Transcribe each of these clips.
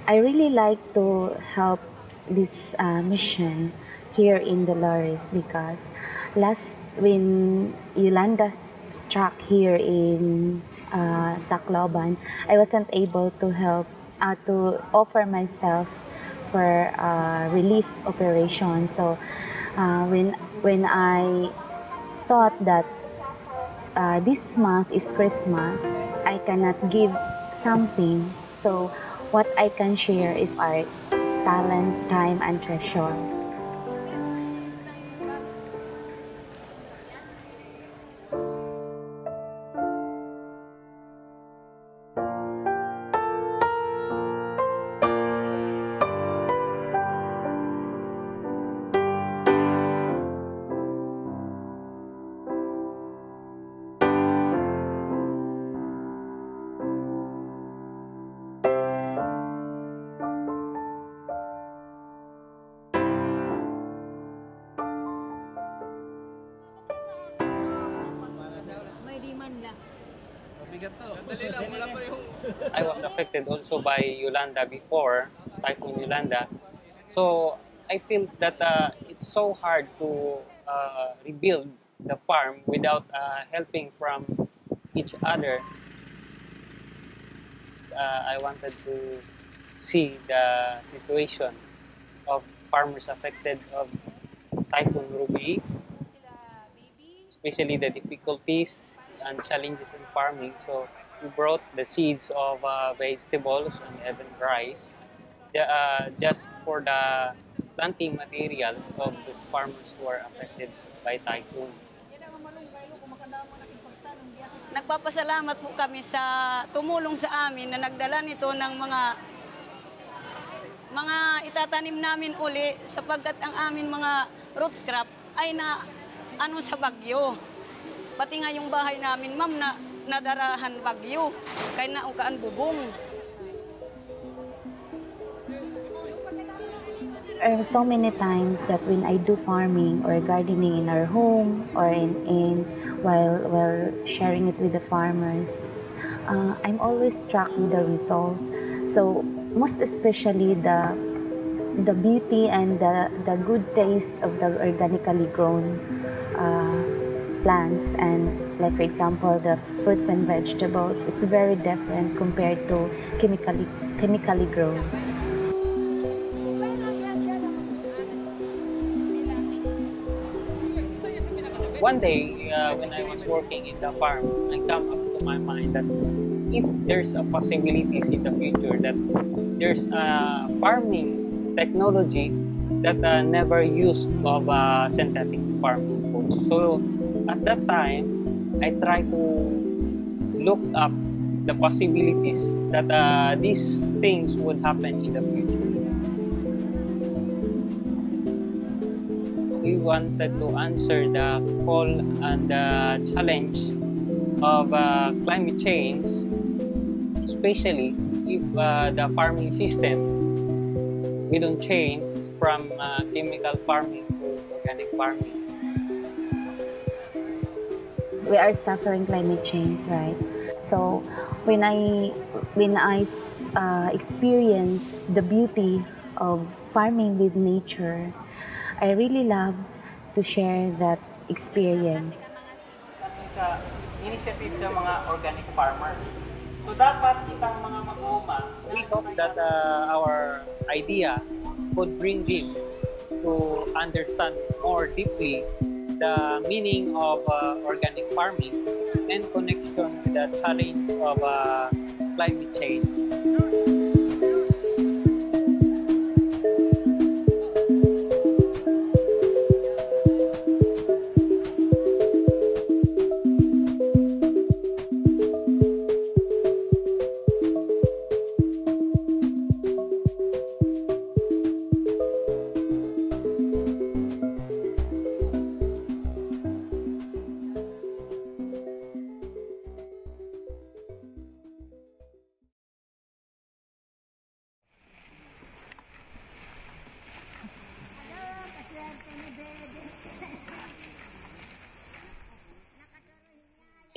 I really like to help this mission here in Dolores because last when Yolanda struck here in Tacloban, I wasn't able to help to offer myself for relief operation. So when I thought that this month is Christmas, I cannot give something. So what I can share is art, talent, time, and treasure. I was affected also by Yolanda before, Typhoon Yolanda. So I feel that it's so hard to rebuild the farm without helping from each other. I wanted to see the situation of farmers affected of Typhoon Ruby, especially the difficulties and challenges in farming. So we brought the seeds of vegetables and even rice just for the planting materials of those farmers who are affected by typhoon. Nagpapasalamat po kami sa tumulong sa amin na nagdala nito ng mga itatanim namin uli sapagkat ang amin mga roots crop ay na ano sa bagyo. Pati nga yung bahay namin, ma'am, na nadarahan bagyo. Kaya naukaan bubong. So many times that when I do farming or gardening in our home or in while sharing it with the farmers, I'm always struck with the result. So most especially the beauty and the good taste of the organically grown plants, and like for example the fruits and vegetables is very different compared to chemically grown. One day, when I was working in the farm, I come up to my mind that if there's a possibilities in the future that there's a farming technology that never used of synthetic farming approach. So at that time, I try to look up the possibilities that these things would happen in the future. We wanted to answer the call and the challenge of climate change, especially if the farming system we don't change from chemical farming to organic farming. We are suffering climate change, right? So when I experience the beauty of farming with nature, I really love to share that experience. Sa initiative sa mga organic farmer. So dapat itang mga mag-uuma, we hope that our idea could bring them to understand more deeply the meaning of organic farming and connection with the challenge of climate change.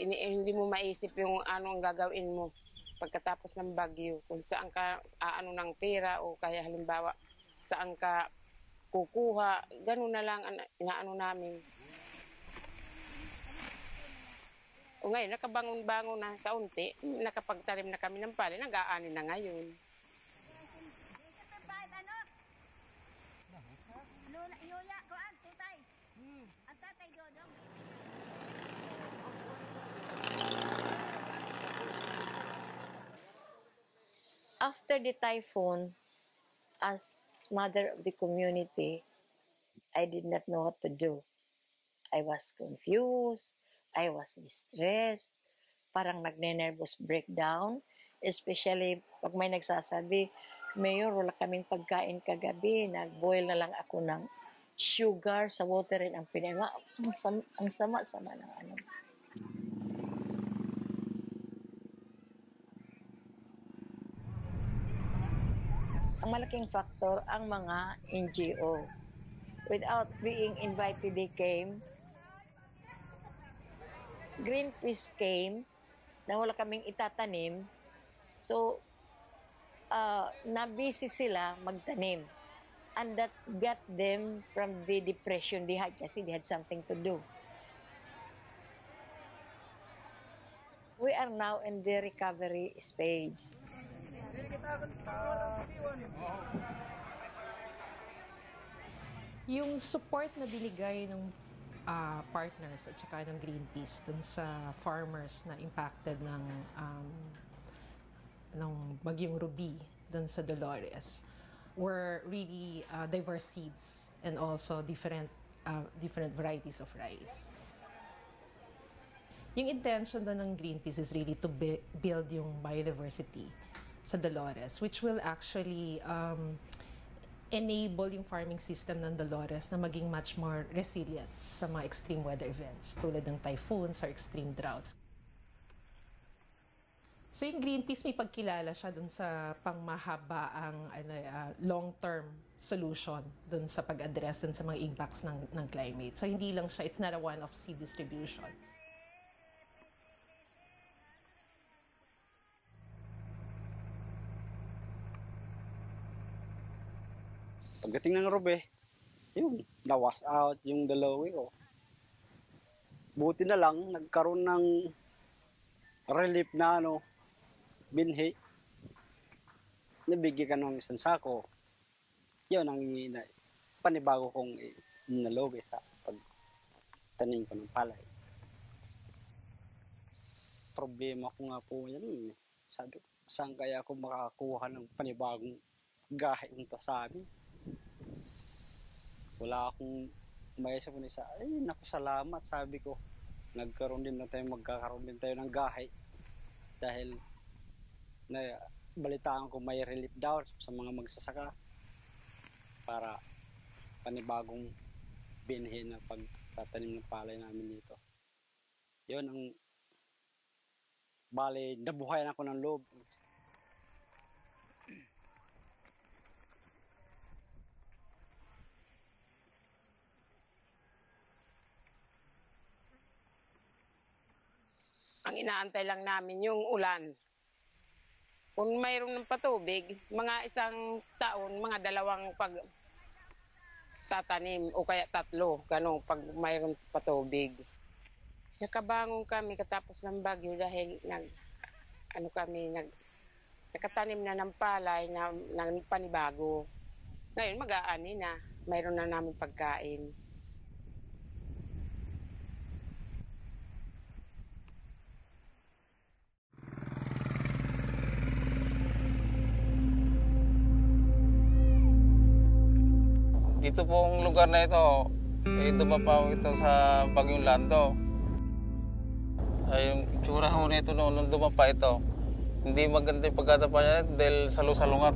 Hindi mo maisip yung anong gagawin mo. pagkatapos ng bagyo, kung saan ka aano ng pera o kaya halimbawa saan ka kukuha, ganun na lang ang inaano namin. O ngayon, nakabangon-bangon na kaunti, nakapagtanim na kami ng palay, nag-aani na ngayon. After the typhoon, as mother of the community, I did not know what to do. I was confused, I was distressed, parang nagne-nervous breakdown, especially pag may nagsasabi, Mayor, wala kaming pagkain kagabi, nag-boil na lang ako ng sugar sa water rin ang pinema. Ang sama-sama ng ano. Ang malaking factor ang mga NGO. Without being invited, they came. Greenpeace came na wala kaming itatanim. So, na-busy sila magtanim. And that got them from the depression they had kasi they had something to do. We are now in the recovery stage. Yung support na binigay ng partners at saka ng Greenpeace dun sa farmers na impacted ng bagyong Ruby dun sa Dolores were really diverse seeds and also different varieties of rice. Yung intention doon ng Greenpeace is really to build yung biodiversity sa Dolores, which will actually enable yung farming system ng Dolores na maging much more resilient sa mga extreme weather events tulad ng typhoons or extreme droughts. So yung Greenpeace may pagkilala siya dun sa pangmahabaang long-term solution dun sa pag-address dun sa mga impacts ng climate. So hindi lang siya, it's not a one-off seed distribution. Pagdating ng Robe, yun, na-wash out yung dalawi ko. Buti na lang, nagkaroon ng relief na binhi. Nabigyan ka ng isang sako. Yun ang panibago kong nalogi sa pagtanim ko ng palay. Problema ko nga po yan. Sabi ko, saan kaya ako makakuha ng panibagong gahin to sa amin? Wala akong maisip ko isa, ay naku salamat, sabi ko. Magkakaroon din tayo ng gahay. Dahil balitaan ko may relief daw sa mga magsasaka para panibagong binhi na pagtatanim ng palay namin dito. Yun ang bali, nabuhayan ako ng loob. Ang inaantay lang namin yung ulan. Kung mayroon ng patubig, mga isang taon, mga 2 pag tatanim o kaya 3, ganun, pag mayroon patubig. Nakabangon kami katapos ng bagyo dahil nakatanim na ng palay na panibago. Ngayon mag-aani na, mayroon na namin pagkain. Dito pong lugar na ito, dumapaw ito sa Bagyong Lando. Ay, yung tsura ho nito nung dumapa ito, hindi maganda yung pagkatapa niya dahil salungat.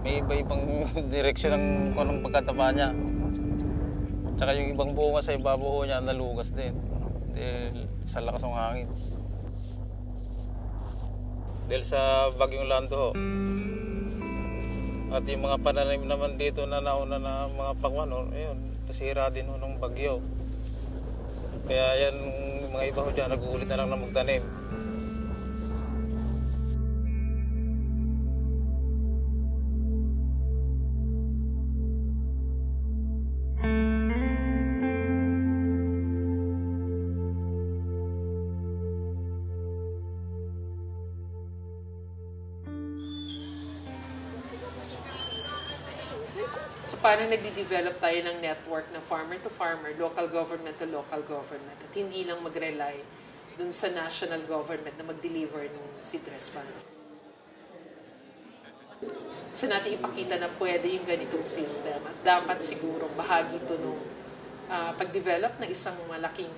May iba-ibang direksyon ng pagkatapa niya. Tsaka yung ibang bunga sa ibabaw niya nalugas din dahil sa lakas ng hangin. Dahil sa Bagyong Lando ho. At yung mga pananim naman dito na nauna na mga pagwan, ayun, nasira din ng bagyo. Kaya yan, mga iba ko dyan, nag-uulit na lang na magtanim. paano nagde-develop tayo ng network na farmer to farmer, local government to local government, at hindi lang mag-rely dun sa national government na mag-deliver ng seed response. So natin ipakita na pwede yung ganitong system at dapat siguro bahagi ito nung pag-develop ng isang malaking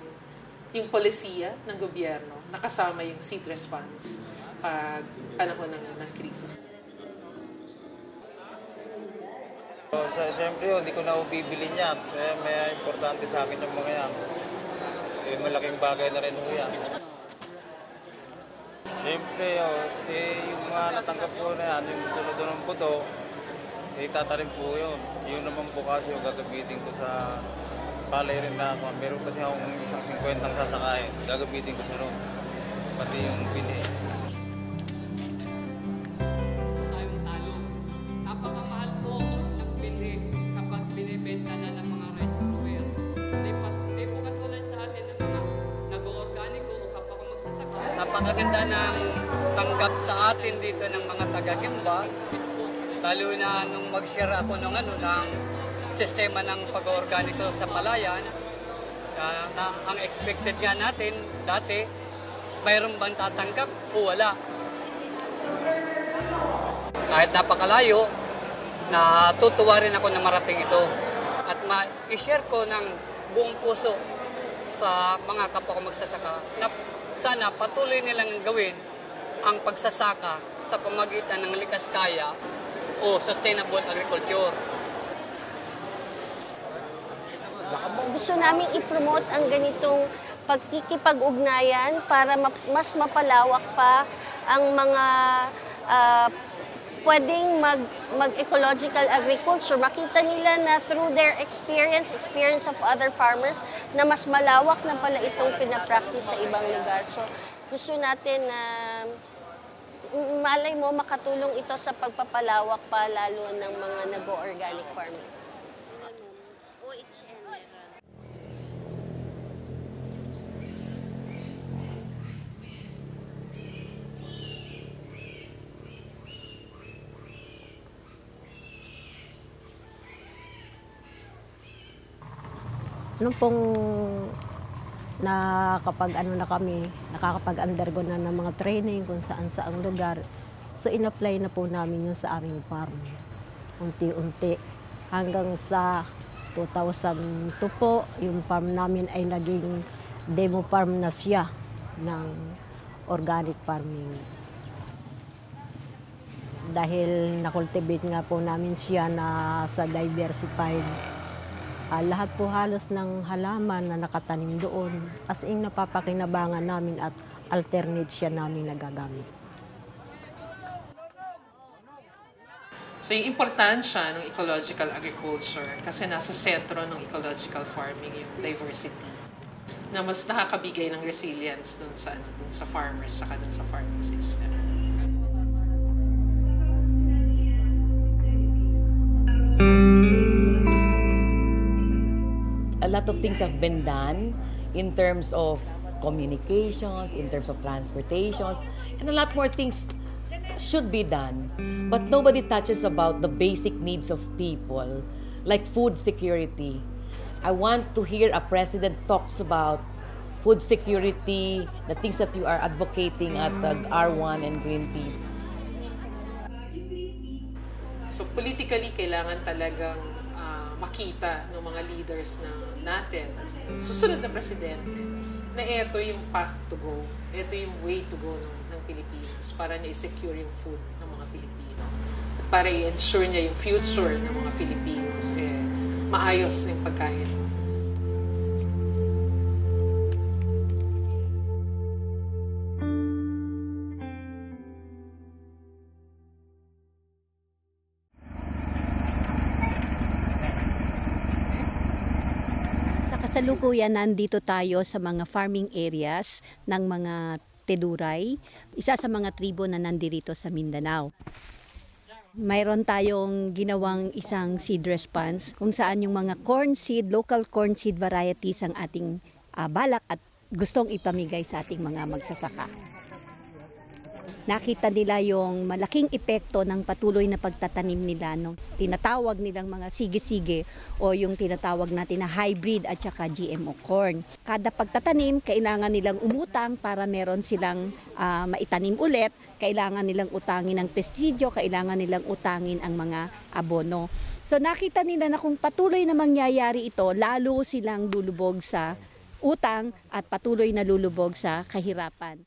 yung polisiya ng gobyerno na kasama yung seed response pag panahon ng krisis. Siyempre, hindi ko na bibili niyan. Kaya may importante sa akin yung mga yan. Malaking bagay na rin yan. Siyempre, yung mga natanggap ko na yan, yung tulad ng buto, itatanim po yun. Yun naman po kasi yung gagabitin ko sa palay rin na ako. Meron kasi akong isang 50 sasakain. Gagabitin ko sa ron. Pati yung bini. Napakamahal po ng bili kapag binibenta na ng mga rice grower. Hindi po katulad sa atin ng mga nag-organic o kapag magsasaka. Napakaganda ng tanggap sa atin dito ng mga taga-Gimba. Lalo na nung mag-share ako ng sistema ng pag-organiko sa palayan, na ang expected nga natin dati, mayroon bang tatanggap o wala. Kahit napakalayo, natutuwa rin ako na marating ito. At ma-share ko ng buong puso sa mga kapwa ko magsasaka na sana patuloy nilang gawin ang pagsasaka sa pamagitan ng likas kaya o sustainable agriculture. Gusto namin i-promote ang ganitong pagkikipag-ugnayan para mas mapalawak pa ang mga pwedeng mag-ecological agriculture. Makita nila na through their experience of other farmers, na mas malawak na pala itong pinapractice sa ibang lugar. So gusto natin na malay mo makatulong ito sa pagpapalawak pa lalo ng mga nag-organic farming. Nung pong nakakapag-undergo na ng mga training kung saan-saang lugar, so in-apply na po namin yun sa aming farm. Unti-unti. Hanggang sa 2002 po, yung farm namin ay naging demo farm na siya ng organic farming. Dahil nakultivate nga po namin siya na sa diversified. Lahat po halos ng halaman na nakatanim doon, as in napapakinabangan namin at alternate siya namin nagagamit. So yung importansya ng ecological agriculture kasi nasa sentro ng ecological farming yung diversity na mas nakakabigay ng resilience dun sa farmers saka dun sa farming system. A lot of things have been done in terms of communications, in terms of transportations, and a lot more things should be done. But nobody touches about the basic needs of people, like food security. I want to hear a president talks about food security, the things that you are advocating at R1 and Greenpeace. So politically, kailangan talagang makita ng mga leaders natin, susunod na presidente, na ito yung path to go, ito yung way to go ng Pilipinas para na-secure yung food ng mga Pilipino. At para i-ensure niya yung future ng mga Filipinos, maayos yung pagkain. Kasalukuyan nandito tayo sa mga farming areas ng mga Teduray, isa sa mga tribo na nandirito sa Mindanao. Mayroon tayong ginawang isang seed response kung saan yung mga corn seed, local corn seed varieties ang ating balak at gustong ipamigay sa ating mga magsasaka. nakita nila yung malaking epekto ng patuloy na pagtatanim nila ng tinatawag nilang mga sige-sige o yung tinatawag natin na hybrid at saka GMO corn. Kada pagtatanim, kailangan nilang umutang para meron silang maitanim ulit, kailangan nilang utangin ang pestisidyo, kailangan nilang utangin ang mga abono. So nakita nila na kung patuloy na mangyayari ito, lalo silang lulubog sa utang at patuloy na lulubog sa kahirapan.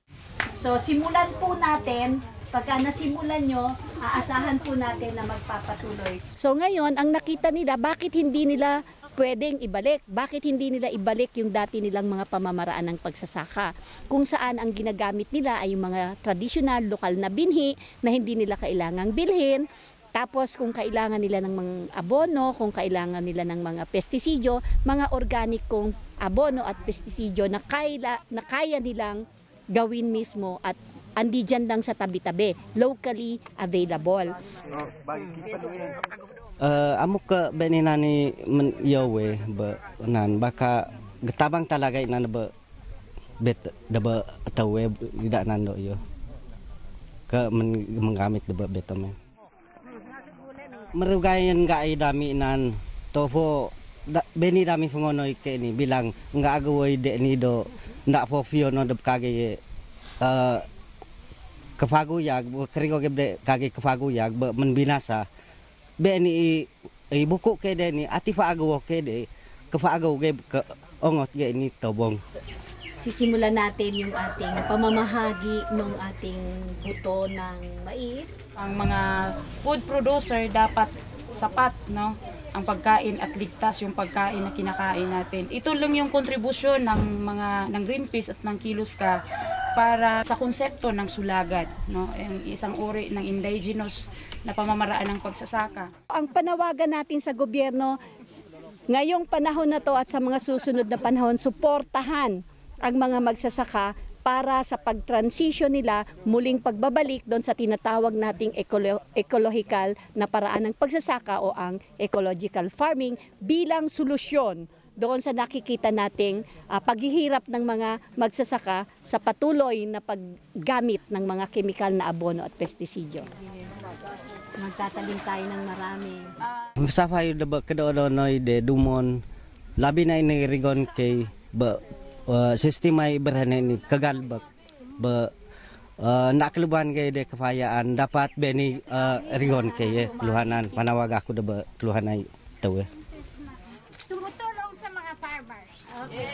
So simulan po natin, pagka nasimulan nyo, aasahan po natin na magpapatuloy. So ngayon, ang nakita nila, bakit hindi nila pwedeng ibalik? Bakit hindi nila ibalik yung dati nilang mga pamamaraan ng pagsasaka? Kung saan ang ginagamit nila ay yung mga traditional, lokal na binhi na hindi nila kailangang bilhin. Tapos kung kailangan nila ng mga abono, kung kailangan nila ng mga pestisidyo, mga organikong abono at pestisidyo na kaya nilang gawin mismo at andi dyan lang sa tabi-tabi, locally available. Amo ka beninani yawe nan baka getabang talaga ina ba bet daba tawe tidak nando yo ka menggamit daba betame merugayan ga ay dami nan topo beni dami fungonoy ke ni bilang nga agawoy de ni do ndak po fio no dab kage kafaguyag keringo gebde kage kafaguyag menbinasa beni buku ke de ni atifa agawo ke de kafaagaw ge ongot ge ni tobong. Sisimulan natin yung ating pamamahagi ng ating buto ng mais. Ang mga food producer dapat sapat, no? Ang pagkain at ligtas yung pagkain na kinakain natin. Ito lang yung kontribusyon ng Greenpeace at ng Kiluska para sa konsepto ng sulagat, no? Ang isang uri ng indigenous na pamamaraan ng pagsasaka. Ang panawagan natin sa gobyerno ngayong panahon na to at sa mga susunod na panahon, suportahan ang mga magsasaka para sa pag-transition nila muling pagbabalik doon sa tinatawag nating ecological na paraan ng pagsasaka o ang ecological farming bilang solusyon doon sa nakikita nating paghihirap ng mga magsasaka sa patuloy na paggamit ng mga kemikal na abono at pestisidyo. Magtatanim tayo ng marami. Sa payo daba kedodonoy de dumon labi na inirigon kay ba sistema ibaratnya ini kagalbak nak keluhan kay de kepayaan dapat beni rigon kay keluhanan panawag ako da keluhan ay tawe tumutulong sa mga farmers. Okay.